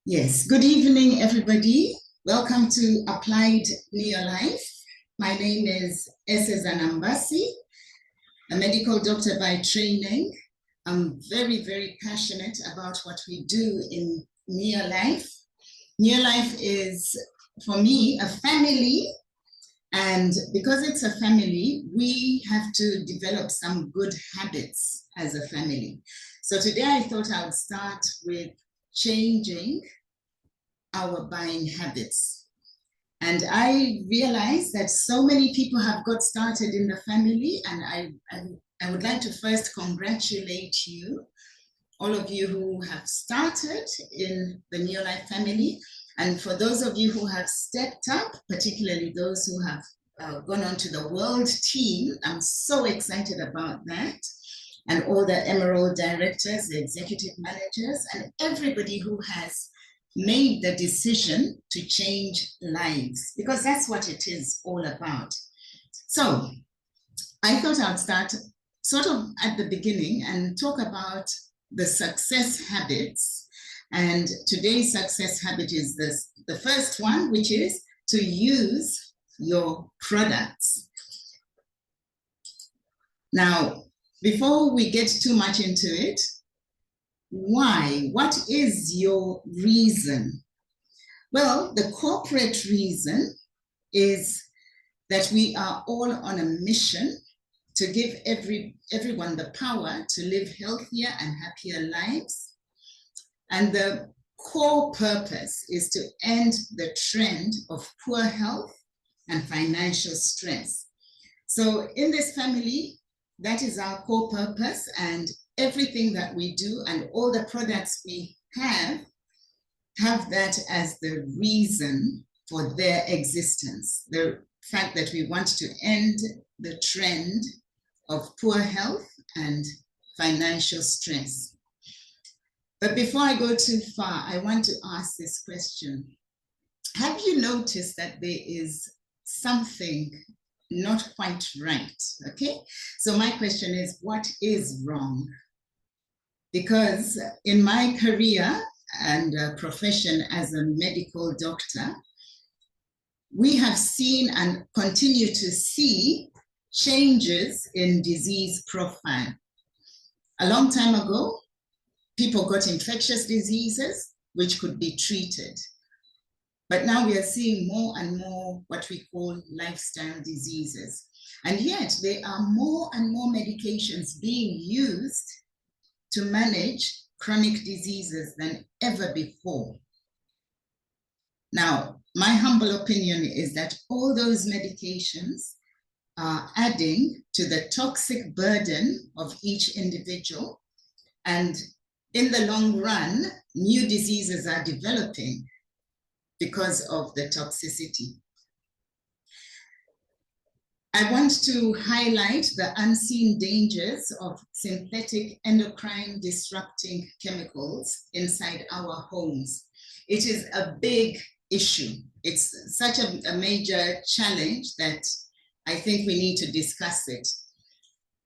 Yes, good evening, everybody. Welcome to Applied Neo Life. My name is Ese Zanambasi, a medical doctor by training. I'm very, very passionate about what we do in Neo Life. Neo Life is, for me, a family. And because it's a family, we have to develop some good habits as a family. So today I thought I would start with changing our buying habits. And I realized that so many people have got started in the family, and I would like to first congratulate you, all of you who have started in the Neolife family. And for those of you who have stepped up, particularly those who have gone on to the world team, I'm so excited about that. And all the Emerald directors, the executive managers, and everybody who has made the decision to change lives, because that's what it is all about. So I thought I'd start sort of at the beginning and talk about the success habits. And today's success habit is the first one, which is to use your products. Now, before we get too much into it, why? What is your reason? Well, the corporate reason is that we are all on a mission to give everyone the power to live healthier and happier lives. And the core purpose is to end the trend of poor health and financial stress. So in this family, that is our core purpose, and everything that we do and all the products we have that as the reason for their existence. The fact that we want to end the trend of poor health and financial stress. But before I go too far, I want to ask this question. Have you noticed that there is something not quite right? Okay, so my question is, what is wrong? Because in my career and profession as a medical doctor, we have seen and continue to see changes in disease profile. A long time ago, people got infectious diseases which could be treated. But now we are seeing more and more what we call lifestyle diseases. And yet there are more and more medications being used to manage chronic diseases than ever before. Now, my humble opinion is that all those medications are adding to the toxic burden of each individual. And in the long run, new diseases are developing because of the toxicity. I want to highlight the unseen dangers of synthetic endocrine disrupting chemicals inside our homes. It is a big issue. It's such a major challenge that I think we need to discuss it.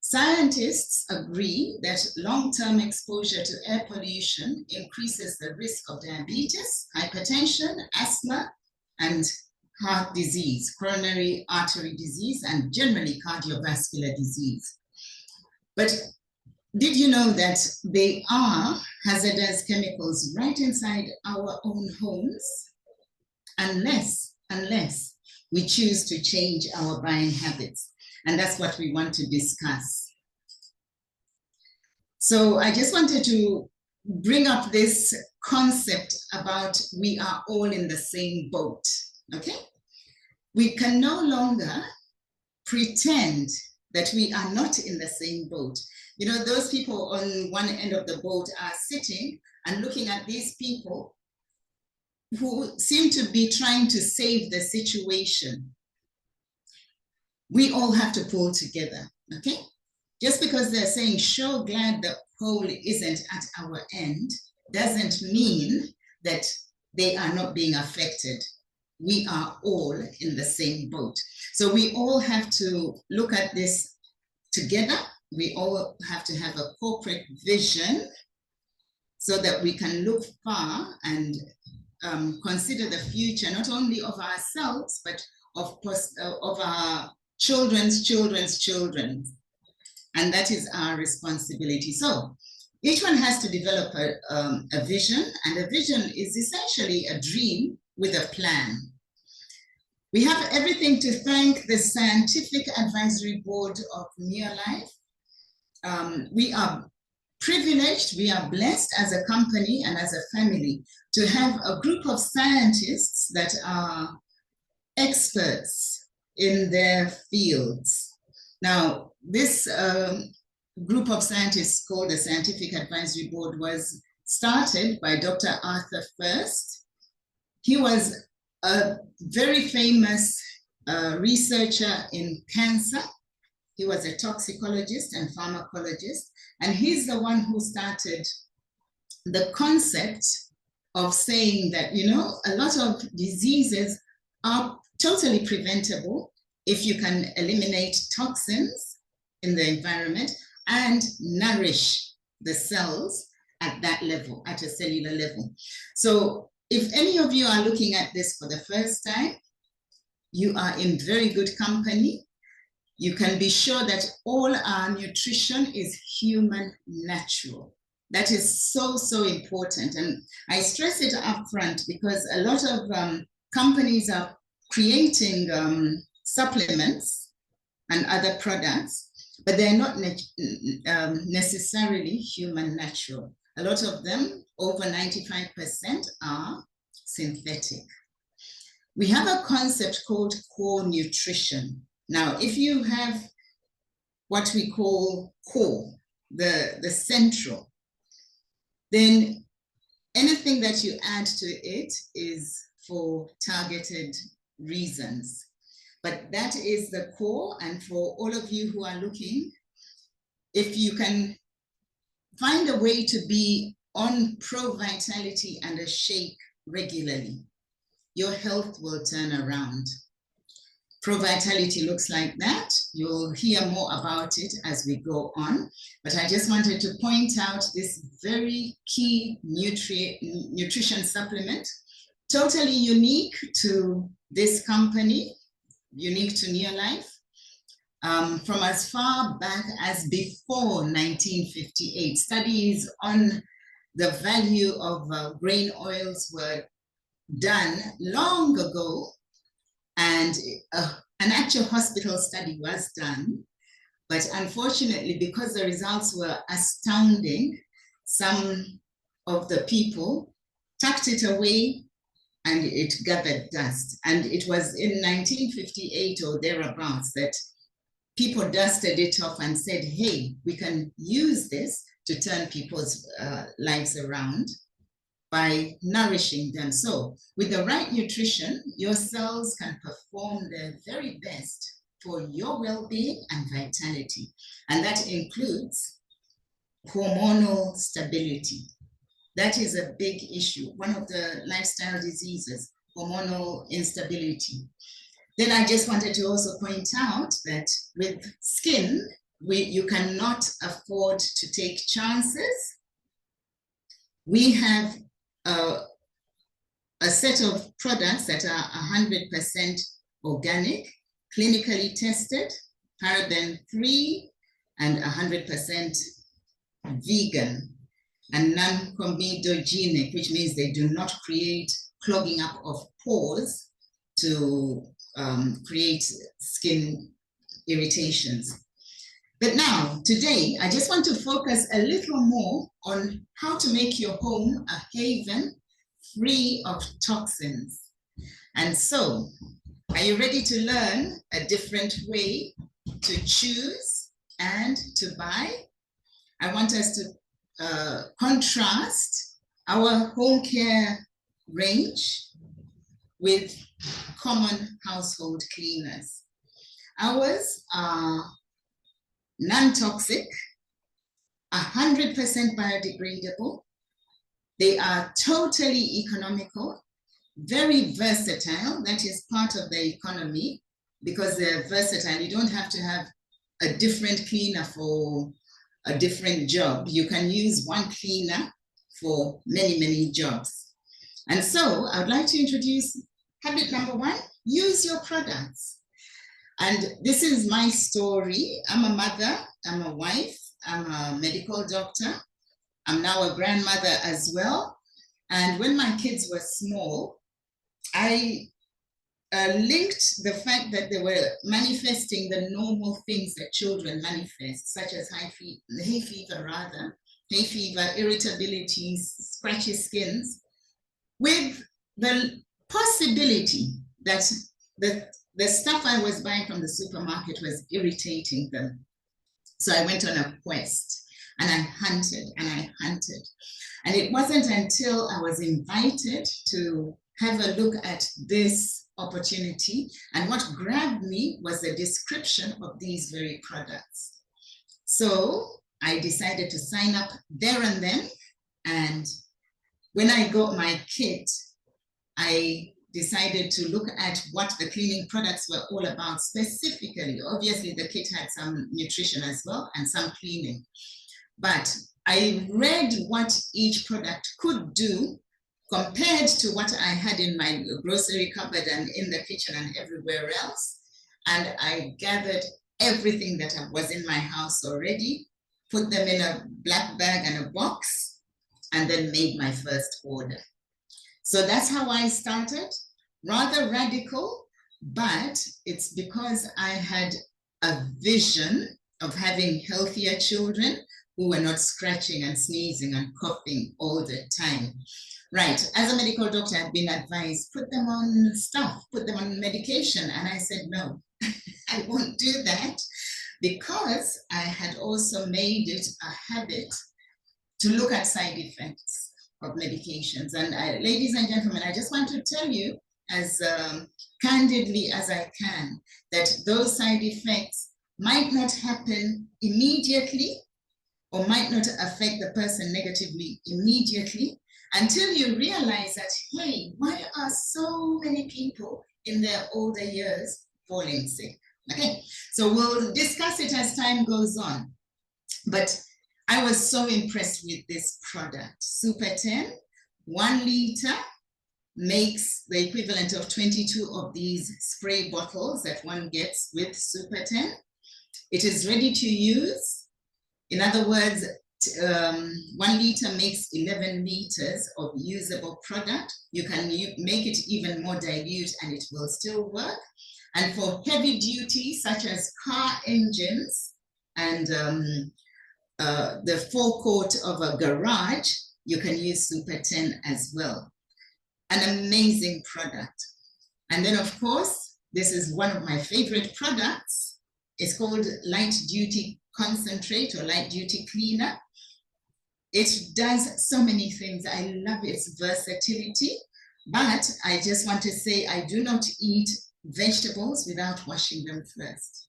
Scientists agree that long-term exposure to air pollution increases the risk of diabetes, hypertension, asthma, and heart disease, coronary artery disease, and generally cardiovascular disease. But did you know that they are hazardous chemicals right inside our own homes? Unless we choose to change our buying habits. And that's what we want to discuss. So I just wanted to bring up this concept about we are all in the same boat, okay? We can no longer pretend that we are not in the same boat. You know, those people on one end of the boat are sitting and looking at these people who seem to be trying to save the situation. We all have to pull together, okay? Just because they're saying, sure, glad the pole isn't at our end, doesn't mean that they are not being affected. We are all in the same boat. So we all have to look at this together. We all have to have a corporate vision so that we can look far and consider the future, not only of ourselves, but of our children's children's children. And that is our responsibility. So each one has to develop a vision, and a vision is essentially a dream with a plan. We have everything to thank the Scientific Advisory Board of Neolife. We are privileged, we are blessed as a company and as a family to have a group of scientists that are experts in their fields. Now, this group of scientists called the Scientific Advisory Board was started by Dr. Arthur First. He was a very famous researcher in cancer. He was a toxicologist and pharmacologist, and he's the one who started the concept of saying that, you know, a lot of diseases are totally preventable if you can eliminate toxins in the environment and nourish the cells at that level, at a cellular level. So if any of you are looking at this for the first time, you are in very good company. You can be sure that all our nutrition is human natural. That is so, so important. And I stress it up front because a lot of companies are creating supplements and other products, but they're not necessarily human natural. A lot of them, over 95%, are synthetic. We have a concept called core nutrition. Now, if you have what we call core, the central, then anything that you add to it is for targeted reasons. But that is the core, and for all of you who are looking, if you can find a way to be on pro-vitality and a shake regularly, your health will turn around. Pro-vitality looks like that. You'll hear more about it as we go on, but I just wanted to point out this very key nutrition supplement, totally unique to this company, unique to Neolife, from as far back as before 1958. Studies on the value of grain oils were done long ago, and an actual hospital study was done. But unfortunately, because the results were astounding, some of the people tucked it away and it gathered dust. And it was in 1958 or thereabouts that people dusted it off and said, hey, we can use this to turn people's lives around by nourishing them. So with the right nutrition, your cells can perform their very best for your well-being and vitality. And that includes hormonal stability. That is a big issue, one of the lifestyle diseases, hormonal instability. Then I just wanted to also point out that with skin, you cannot afford to take chances. We have a set of products that are 100% organic, clinically tested, paraben-free, and 100% vegan, and non-comedogenic, which means they do not create clogging up of pores to create skin irritations. But now, today, I just want to focus a little more on how to make your home a haven free of toxins. And so, are you ready to learn a different way to choose and to buy? I want us to contrast our home care range with common household cleaners. Ours are non-toxic, 100% biodegradable. They are totally economical, very versatile. That is part of the economy because they're versatile. You don't have to have a different cleaner for a different job. You can use one cleaner for many, many jobs. And so I would like to introduce habit number 1, use your products. And this is my story. I'm a mother, I'm a wife, I'm a medical doctor. I'm now a grandmother as well. And when my kids were small, I linked the fact that they were manifesting the normal things that children manifest, such as hay fever, irritability, scratchy skins, with the possibility that the stuff I was buying from the supermarket was irritating them. So I went on a quest and I hunted and I hunted. And it wasn't until I was invited to have a look at this opportunity, and what grabbed me was the description of these very products. So I decided to sign up there and then. And when I got my kit, I decided to look at what the cleaning products were all about specifically. Obviously, the kit had some nutrition as well and some cleaning. But I read what each product could do compared to what I had in my grocery cupboard and in the kitchen and everywhere else. And I gathered everything that was in my house already, put them in a black bag and a box, and then made my first order. So that's how I started. Rather radical, but it's because I had a vision of having healthier children who were not scratching and sneezing and coughing all the time. Right, as a medical doctor, I've been advised, put them on stuff, put them on medication. And I said, no, I won't do that, because I had also made it a habit to look at side effects of medications. And ladies and gentlemen, I just want to tell you as candidly as I can that those side effects might not happen immediately or might not affect the person negatively immediately until you realize that, hey, why are so many people in their older years falling sick? Okay, so we'll discuss it as time goes on. But I was so impressed with this product. Super 10, 1 liter, makes the equivalent of 22 of these spray bottles that one gets with Super 10. It is ready to use. In other words, 1 liter makes 11 liters of usable product. You can make it even more dilute and it will still work. And for heavy duty, such as car engines and the forecourt of a garage, you can use Super 10 as well. An amazing product. And then, of course, this is one of my favorite products. It's called Light Duty Concentrate or Light Duty Cleaner. It does so many things. I love its versatility, but I just want to say I do not eat vegetables without washing them first.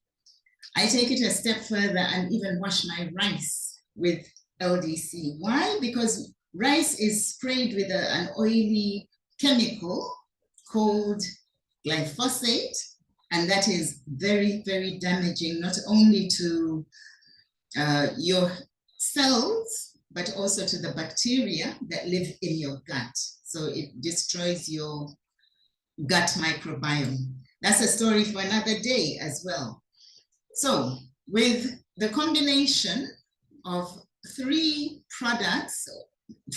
I take it a step further and even wash my rice with LDC. Why? Because rice is sprayed with an oily chemical called glyphosate, and that is very, very damaging, not only to your cells, but also to the bacteria that live in your gut. So it destroys your gut microbiome. That's a story for another day as well. So with the combination of 3 products,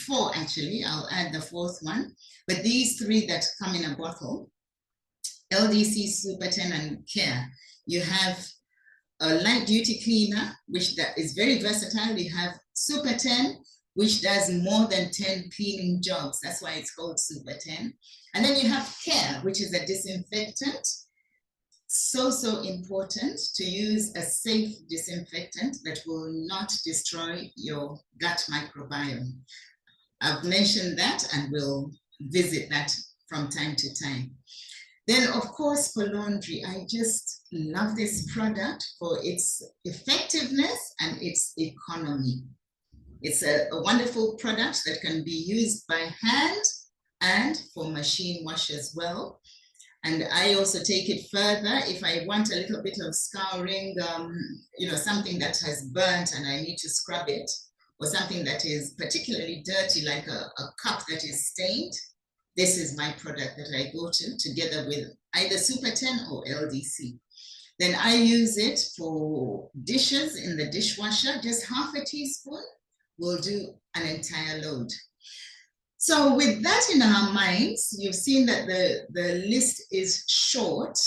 4 actually, I'll add the 4th one, but these 3 that come in a bottle, LDC, Super 10, and Care, you have a light duty cleaner, which is very versatile. You have Super 10, which does more than 10 cleaning jobs. That's why it's called Super 10. And then you have Care, which is a disinfectant. So important to use a safe disinfectant that will not destroy your gut microbiome. I've mentioned that and we'll visit that from time to time. Then, of course, for laundry, I just love this product for its effectiveness and its economy. It's a wonderful product that can be used by hand and for machine wash as well. And I also take it further if I want a little bit of scouring, something that has burnt and I need to scrub it, or something that is particularly dirty, like a cup that is stained. this is my product that I go to together with either Super 10 or LDC. Then I use it for dishes in the dishwasher. Just half a teaspoon will do an entire load. So with that in our minds, you've seen that the list is short.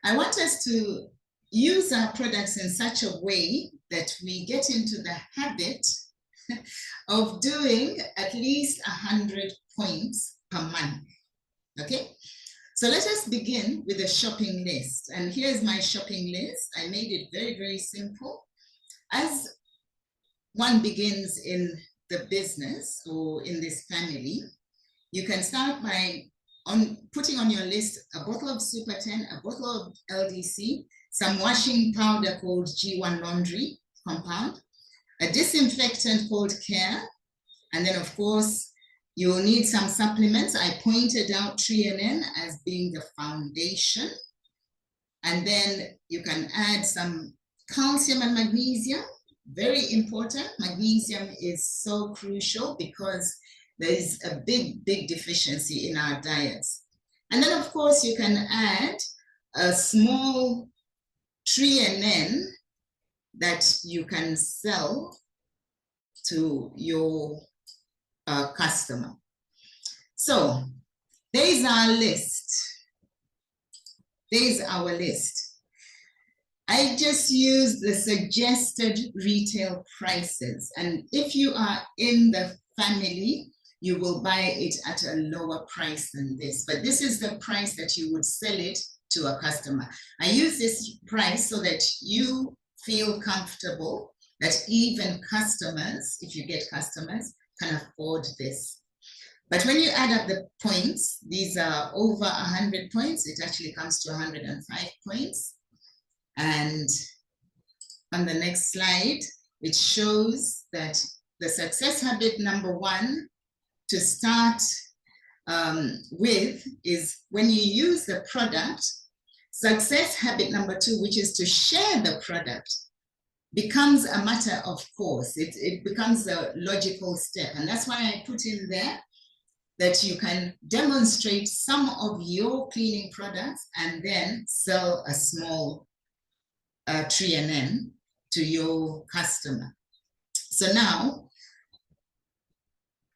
I want us to use our products in such a way that we get into the habit of doing at least 100 points per month, okay? So let us begin with a shopping list. And here's my shopping list. I made it very, very simple. As one begins in the business or in this family, you can start by putting on your list a bottle of Super 10, a bottle of LDC, some washing powder called G1 Laundry Compound, a disinfectant called Care, and then of course, you'll need some supplements. I pointed out Trianen as being the foundation. And then you can add some calcium and magnesium. Very important. Magnesium is so crucial because there is a big, big deficiency in our diets. And then, of course, you can add a small Trianen that you can sell to your customer. So there's our list. There's our list. I just use the suggested retail prices. And if you are in the family, you will buy it at a lower price than this. But this is the price that you would sell it to a customer. I use this price so that you feel comfortable that even customers, if you get customers, can afford this. But when you add up the points, these are over 100 points. It actually comes to 105 points. And on the next slide, it shows that the success habit number 1 to start with is when you use the product. Success habit number 2, which is to share the product, becomes a matter of course. It becomes a logical step. And that's why I put in there that you can demonstrate some of your cleaning products and then sell a small Trianen to your customer. So now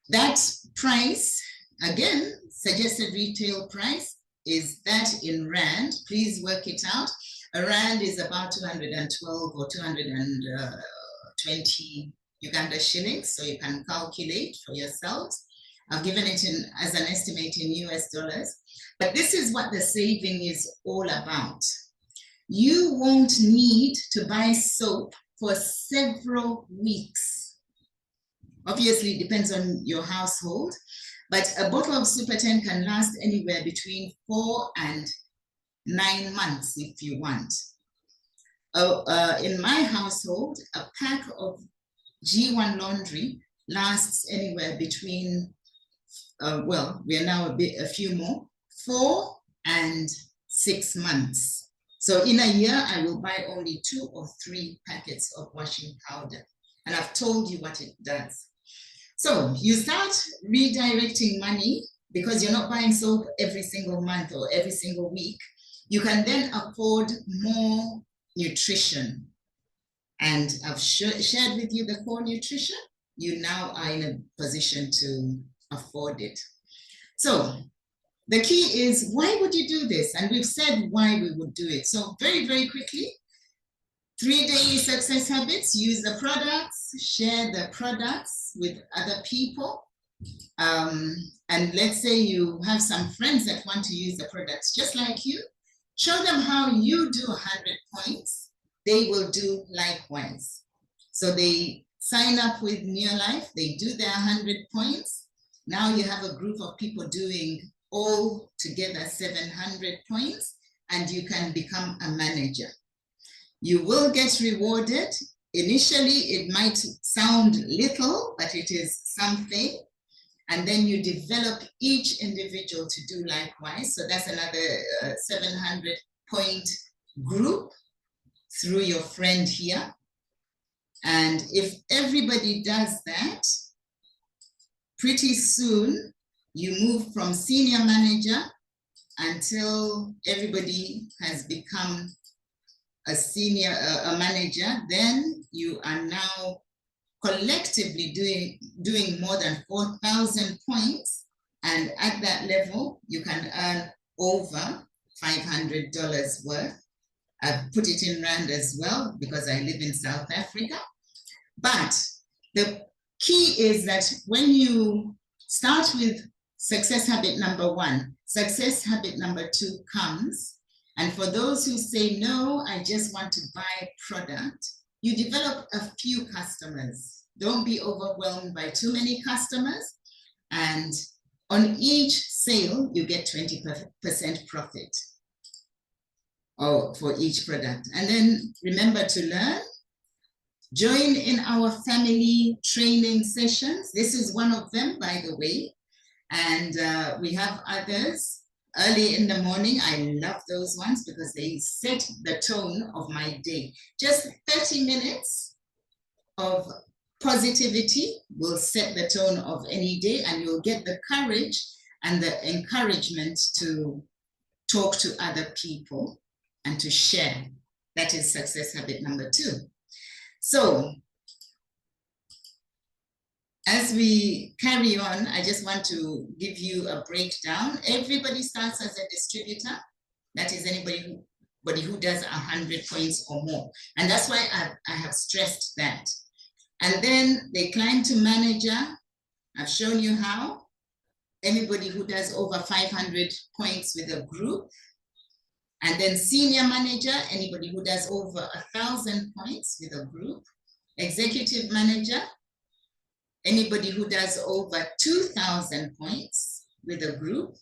that price, again, suggested retail price is that in Rand. Please work it out. A Rand is about 212 or 220 Uganda shillings, so you can calculate for yourselves. I've given it in as an estimate in US dollars, but this is what the saving is all about. You won't need to buy soap for several weeks. Obviously, it depends on your household, but a bottle of Super 10 can last anywhere between 4 and 9 months if you want. In my household, a pack of G1 laundry lasts anywhere between, well, we are now a few more, 4 and 6 months. So in a year, I will buy only 2 or 3 packets of washing powder. And I've told you what it does. So you start redirecting money because you're not buying soap every single month or every single week. You can then afford more nutrition. And I've shared with you the core nutrition. You now are in a position to afford it. So the key is, why would you do this? And we've said why we would do it. So very, very quickly, 3 daily success habits: use the products, share the products with other people. And let's say you have some friends that want to use the products just like you. Show them how you do 100 points. They will do likewise. So they sign up with Near Life, they do their 100 points. Now you have a group of people doing all together 700 points, and you can become a manager. You will get rewarded. Initially, it might sound little, but it is something. And then you develop each individual to do likewise. So that's another 700 point group through your friend here. And if everybody does that, pretty soon You move from senior manager until everybody has become a senior, a manager. Then you are now collectively doing more than 4,000 points. And at that level, you can earn over $500 worth. I've put it in Rand as well because I live in South Africa. But the key is that when you start with success habit number 1, success habit number 2 comes. And for those who say, no, I just want to buy product, you develop a few customers. Don't be overwhelmed by too many customers. And on each sale, you get 20% profit for each product. And then remember to learn. Join in our family training sessions. This is one of them, by the way. And we have others early in the morning. I love those ones because they set the tone of my day. Just 30 minutes of positivity will set the tone of any day, and you'll get the courage and the encouragement to talk to other people and to share. That is success habit number 2. So as we carry on, I just want to give you a breakdown. Everybody starts as a distributor. That is anybody who does 100 points or more. And that's why I have stressed that. And then they climb to manager. I've shown you how. Anybody who does over 500 points with a group. And then senior manager, anybody who does over 1,000 points with a group. Executive manager, anybody who does over 2,000 points with a group.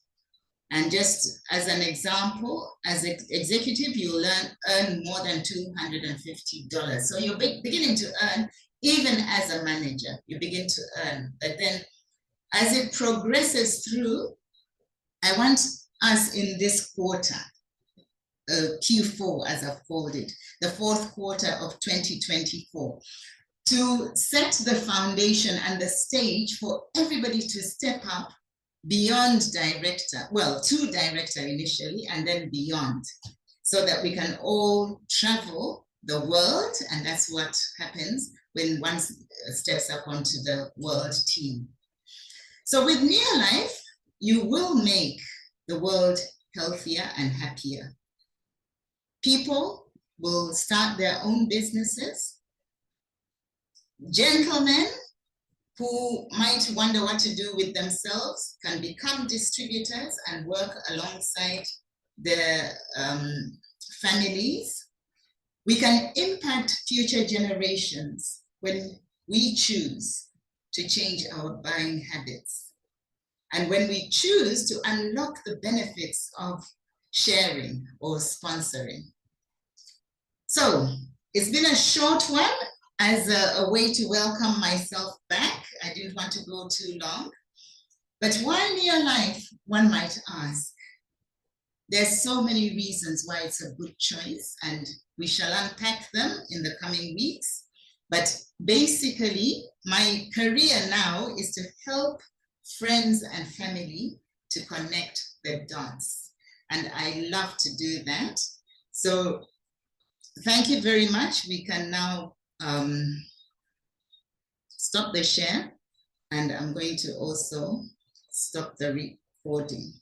And just as an example, as an executive, you'll earn more than $250. So you're beginning to earn, even as a manager, you begin to earn. But then as it progresses through, I want us in this quarter, Q4 as I've called it, the 4th quarter of 2024, to set the foundation and the stage for everybody to step up beyond director, well, to director initially, and then beyond, so that we can all travel the world. And that's what happens when one steps up onto the world team. So with Near Life, you will make the world healthier and happier. People will start their own businesses. Gentlemen who might wonder what to do with themselves can become distributors and work alongside their families. We can impact future generations when we choose to change our buying habits. And when we choose to unlock the benefits of sharing or sponsoring. So it's been a short one as a way to welcome myself back. I didn't want to go too long. But why Near Life, one might ask? There's so many reasons why it's a good choice, and we shall unpack them in the coming weeks. But basically, my career now is to help friends and family to connect the dots. And I love to do that. So thank you very much. We can now stop the share, and I'm going to also stop the recording.